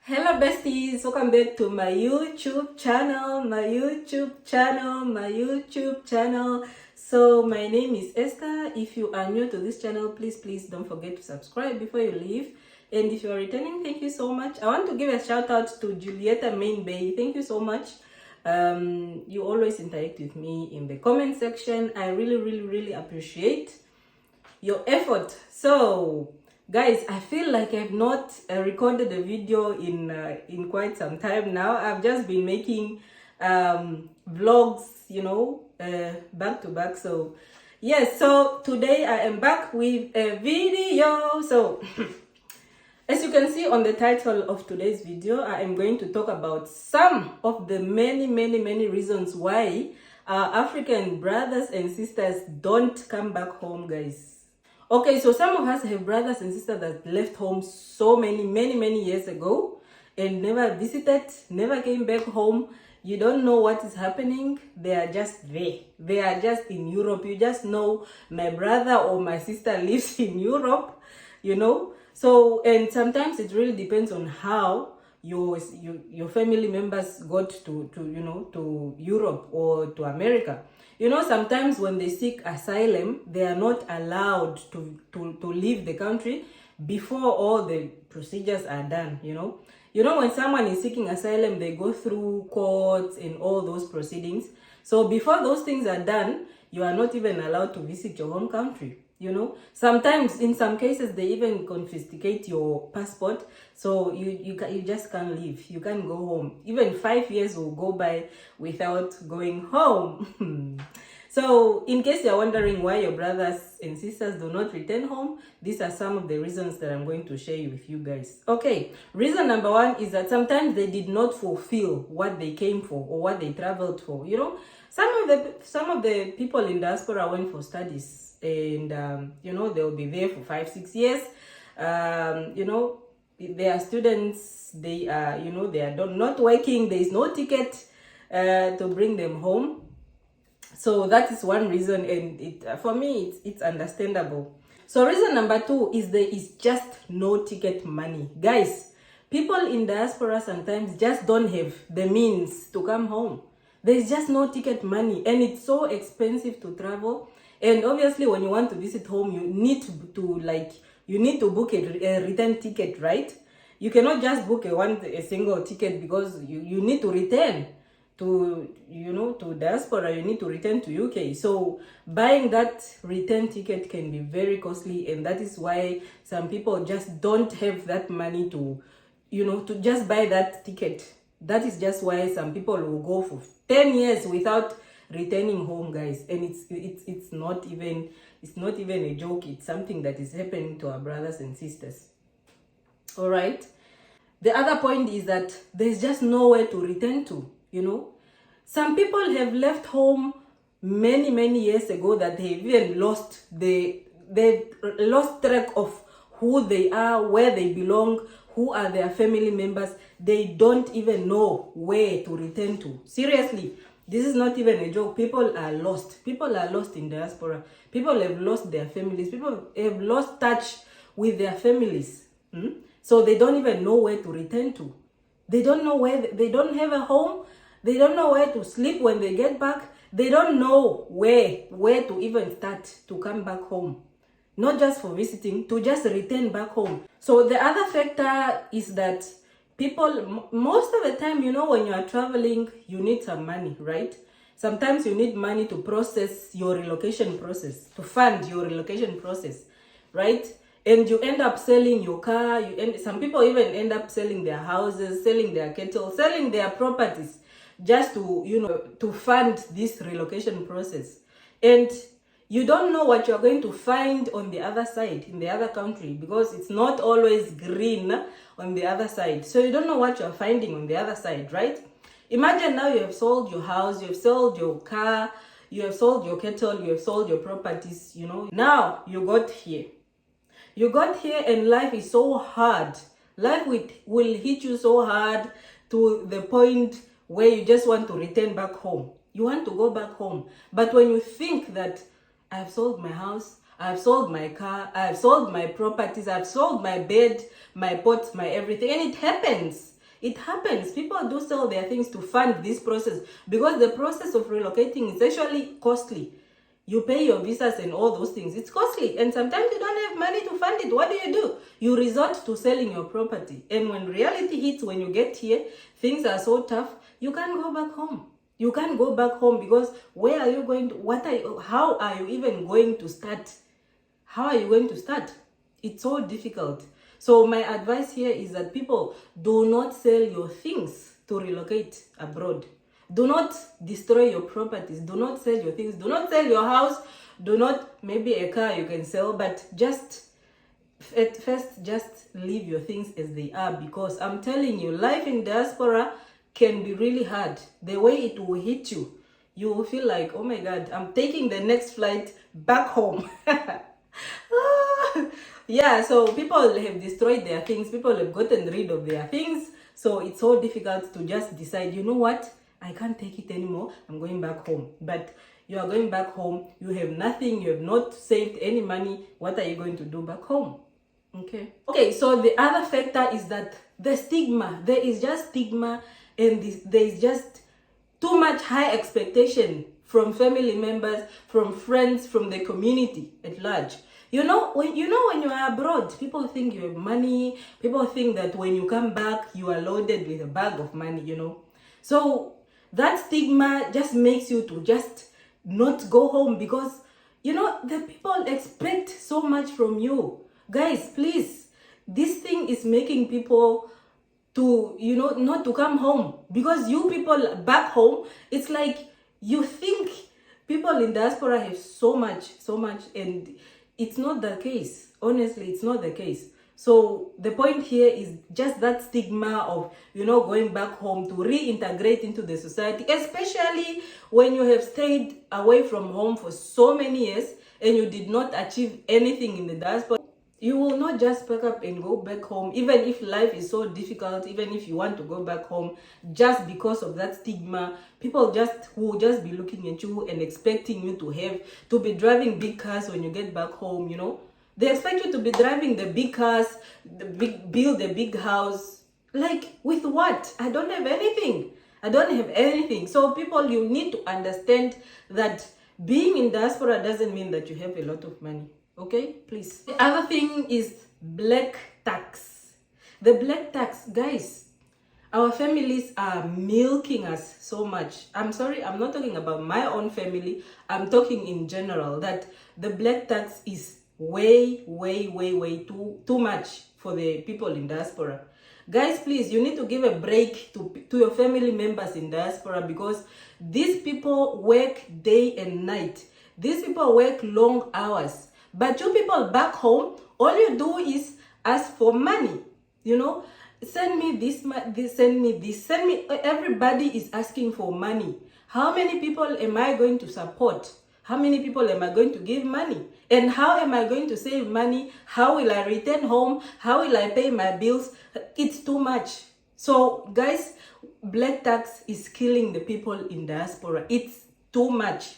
Hello besties, welcome back to my YouTube channel. So my name is Esther. If you are new to this channel, please don't forget to subscribe before you leave. And if you are returning, thank you so much. I want to give a shout out to Julieta Main Bay. Thank you so much. You always interact with me in the comment section. I really appreciate your effort. So guys, I feel like I've not recorded a video in quite some time now. I've just been making vlogs, back to back. So yes, so today I am back with a video. So as you can see on the title of today's video, I am going to talk about some of the many reasons why our African brothers and sisters don't come back home, guys. Okay, so some of us have brothers and sisters that left home so many years ago and never visited, never came back home. You don't know what is happening. They are just there. They are just in Europe. You just know my brother or my sister lives in Europe, So, and sometimes it really depends on how your family members got to Europe or to America. Sometimes when they seek asylum, they are not allowed to leave the country before all the procedures are done, when someone is seeking asylum, they go through courts and all those proceedings. So before those things are done, you are not even allowed to visit your home country. Sometimes in some cases they even confiscate your passport, so you just can't leave. You can't go home. Even 5 years will go by without going home. So in case you're wondering why your brothers and sisters do not return home, these are some of the reasons that I'm going to share with you guys. Okay, reason number one is that sometimes they did not fulfill what they came for or what they traveled for. Some of the people in diaspora went for studies, and they'll be there for 5-6 years. They are students. They are not working. There is no ticket to bring them home. So that is one reason, and for me it's understandable. So reason number two is there is just no ticket money, guys. People in diaspora sometimes just don't have the means to come home. There's just no ticket money, and it's so expensive to travel. And obviously, when you want to visit home, you need to book a return ticket, right? You cannot just book a single ticket because you need to return to diaspora. You need to return to UK. So buying that return ticket can be very costly, and that is why some people just don't have that money to just buy that ticket. That is just why some people will go for 10 years without returning home, guys. And it's not even a joke. It's something that is happening to our brothers and sisters. All right. The other point is that there's just nowhere to return to. Some people have left home many years ago that they've even they've lost track of who they are, where they belong, who are their family members. They don't even know where to return to. Seriously, this is not even a joke. People are lost. People are lost in diaspora. People have lost their families. People have lost touch with their families. So they don't even know where to return to. They don't know they don't have a home. They don't know where to sleep when they get back. They don't know where to even start to come back home. Not just for visiting, to just return back home. So the other factor is that people, most of the time, when you are traveling, you need some money, right? Sometimes you need money to process your relocation process, to fund your relocation process, right? And you end up selling your car. Some people even end up selling their houses, selling their cattle, selling their properties, just to fund this relocation process. And you don't know what you're going to find on the other side, in the other country, because it's not always green on the other side. So you don't know what you're finding on the other side, right? Imagine now you have sold your house, you have sold your car, you have sold your cattle, you have sold your properties, Now you got here. You got here and life is so hard. Life will hit you so hard to the point where you just want to return back home. You want to go back home. But when you think that I've sold my house, I've sold my car, I've sold my properties, I've sold my bed, my pot, my everything. And it happens. It happens. People do sell their things to fund this process, because the process of relocating is actually costly. You pay your visas and all those things. It's costly. And sometimes you don't have money to fund it. What do? You resort to selling your property. And when reality hits, when you get here, things are so tough, you can't go back home. You can't go back home, because where are you going to, how are you even going to start? How are you going to start? It's so difficult. So my advice here is that people, do not sell your things to relocate abroad. Do not destroy your properties. Do not sell your things. Do not sell your house. Do not, maybe a car you can sell, but just at first, just leave your things as they are, because I'm telling you, life in diaspora can be really hard. The way it will hit you, you will feel like, oh my God, I'm taking the next flight back home. Yeah, so people have destroyed their things. People have gotten rid of their things. So it's so difficult to just decide, you know what? I can't take it anymore. I'm going back home. But you are going back home. You have nothing. You have not saved any money. What are you going to do back home? Okay, so the other factor is that the stigma. There is just stigma, and there is just too much high expectation from family members, from friends, from the community at large. When you are abroad, people think you have money. People think that when you come back, you are loaded with a bag of money, So that stigma just makes you to just not go home, because, the people expect so much from you. Guys, please, this thing is making people to, not to come home, because you people back home, it's like you think people in diaspora have so much, and it's not the case. Honestly, it's not the case. So the point here is just that stigma of, going back home to reintegrate into the society, especially when you have stayed away from home for so many years and you did not achieve anything in the diaspora. You will not just pack up and go back home, even if life is so difficult, even if you want to go back home, just because of that stigma. People will just be looking at you and expecting you to be driving big cars when you get back home, They expect you to be driving the big cars, build a big house. Like, with what? I don't have anything. So people, you need to understand that being in diaspora doesn't mean that you have a lot of money. Okay, please. The other thing is black tax. The black tax, guys, our families are milking us so much. I'm sorry, I'm not talking about my own family. I'm talking in general, that the black tax is way too much for the people in diaspora. Guys, please, you need to give a break to your family members in diaspora, because these people work day and night. These people work long hours. But you people back home, all you do is ask for money. Send me this, send me this, send me. Everybody is asking for money. How many people am I going to support? How many people am I going to give money? And how am I going to save money? How will I return home? How will I pay my bills? It's too much. So, guys, black tax is killing the people in diaspora. It's too much.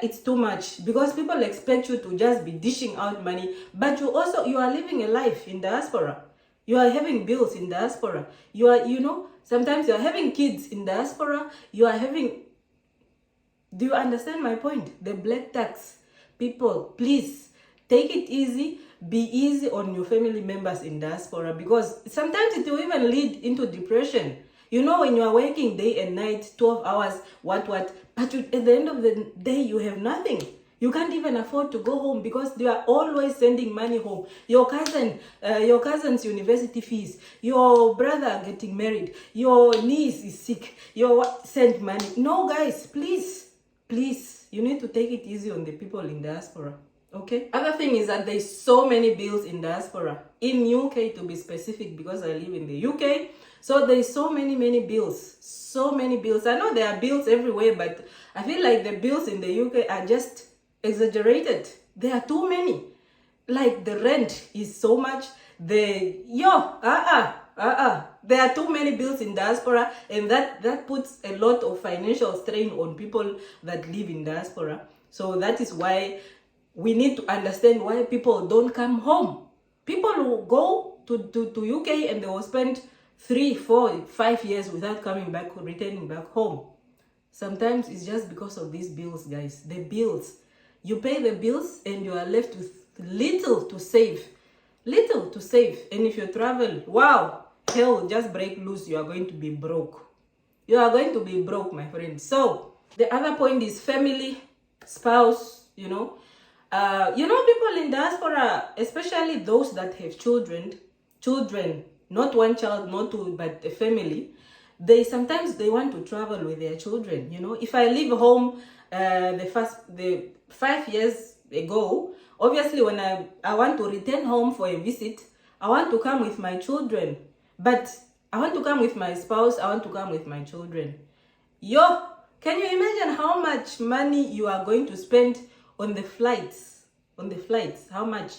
It's too much, because people expect you to just be dishing out money, but you are living a life in diaspora. You are having bills in diaspora. You are, sometimes you are having kids in diaspora. Do you understand my point? The black tax. People, please take it easy. Be easy on your family members in diaspora, because sometimes it will even lead into depression. When you are working day and night, 12 hours, what, but at the end of the day, you have nothing. You can't even afford to go home, because they are always sending money home. Your cousin's university fees, your brother getting married, your niece is sick, send money. No, guys, please, you need to take it easy on the people in diaspora. Okay. Other thing is that there's so many bills in diaspora. In UK, to be specific, because I live in the UK. So there's so many bills. So many bills. I know there are bills everywhere, but I feel like the bills in the UK are just exaggerated. There are too many. Like, the rent is so much. There are too many bills in diaspora, and that puts a lot of financial strain on people that live in diaspora. So that is why we need to understand why people don't come home. People will go to UK and they will spend 3, 4, 5 years without returning back home. Sometimes it's just because of these bills, guys. The bills. You pay the bills and you are left with little to save. Little to save. And if you travel, wow, hell will just break loose. You are going to be broke. You are going to be broke, my friend. So, the other point is family, spouse, people in diaspora, especially those that have children, not one child, not two, but a family, they sometimes want to travel with their children. If I leave home the 5 years ago, obviously when I want to return home for a visit, I want to come with my children, but I want to come with my spouse, I want to come with my children. Can you imagine how much money you are going to spend on the flights? How much?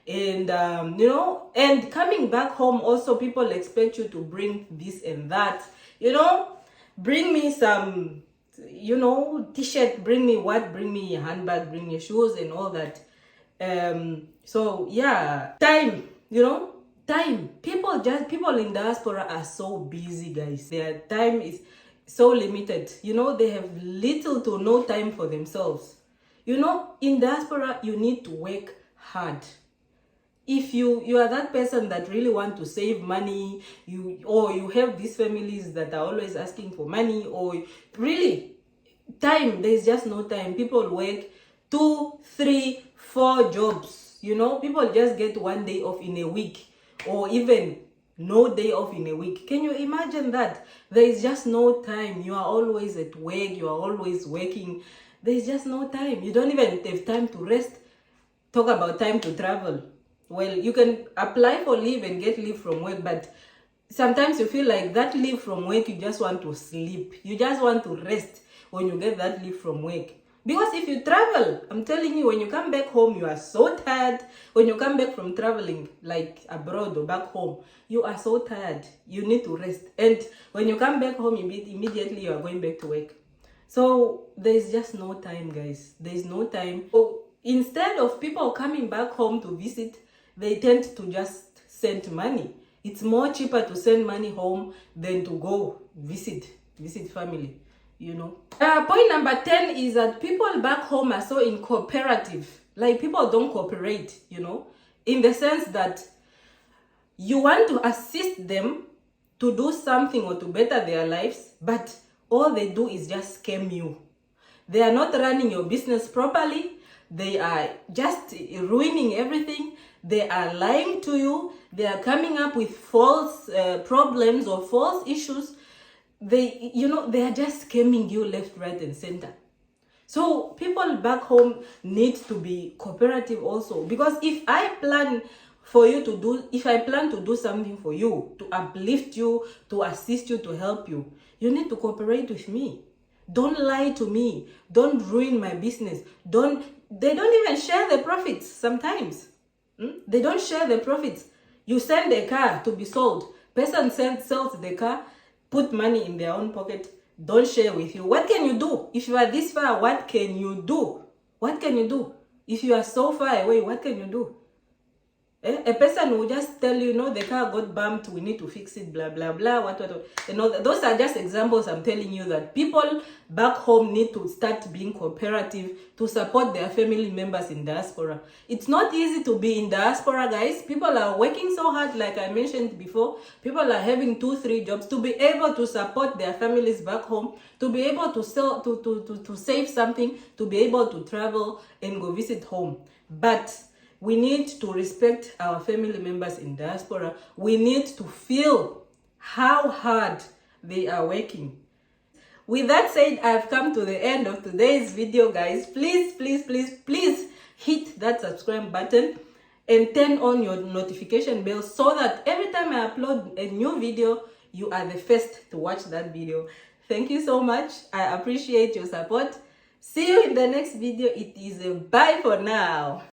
And and coming back home also, people expect you to bring this and that. Bring me some t-shirt, bring me a handbag, bring me shoes and all that. So yeah, time. People in diaspora are so busy, guys. Their time is so limited. They have little to no time for themselves. In diaspora, you need to work hard. If you are that person that really want to save money, you have these families that are always asking for money, or really time, there's just no time. People work 2, 3, 4 jobs. People just get 1 day off in a week, or even no day off in a week. Can you imagine that? There is just no time. You are always at work, you are always working. There is just no time. You don't even have time to rest. Talk about time to travel. Well, you can apply for leave and get leave from work, but sometimes you feel like that leave from work, you just want to sleep. You just want to rest when you get that leave from work. Because if you travel, I'm telling you, when you come back home, you are so tired. When you come back from traveling, like abroad or back home, you are so tired. You need to rest. And when you come back home, immediately you are going back to work. So there's just no time, guys. There's no time. So instead of people coming back home to visit, they tend to just send money. It's more cheaper to send money home than to go visit family. Point number 10 is that people back home are so uncooperative. Like, people don't cooperate, in the sense that you want to assist them to do something or to better their lives, but all they do is just scam you. They are not running your business properly. They are just ruining everything. They are lying to you. They are coming up with false problems or false issues. They are just scamming you left, right, and center. So people back home need to be cooperative also, because if I plan to do something for you, to uplift you, to assist you, to help you, you need to cooperate with me. Don't lie to me. Don't ruin my business. They don't even share the profits sometimes. They don't share the profits. You send a car to be sold. Person sells the car, put money in their own pocket, don't share with you. What can you do? If you are this far, what can you do? What can you do? If you are so far away, what can you do? A person will just tell you, the car got bumped, we need to fix it, blah, blah, blah, what. Those are just examples. I'm telling you that people back home need to start being cooperative to support their family members in diaspora. It's not easy to be in diaspora, guys. People are working so hard, like I mentioned before. People are having 2, 3 jobs to be able to support their families back home, to be able to sell, to save something, to be able to travel and go visit home. But we need to respect our family members in diaspora. We need to feel how hard they are working. With that said, I've come to the end of today's video, guys. Please, please, please, please hit that subscribe button and turn on your notification bell so that every time I upload a new video, you are the first to watch that video. Thank you so much. I appreciate your support. See you in the next video. It is a bye for now.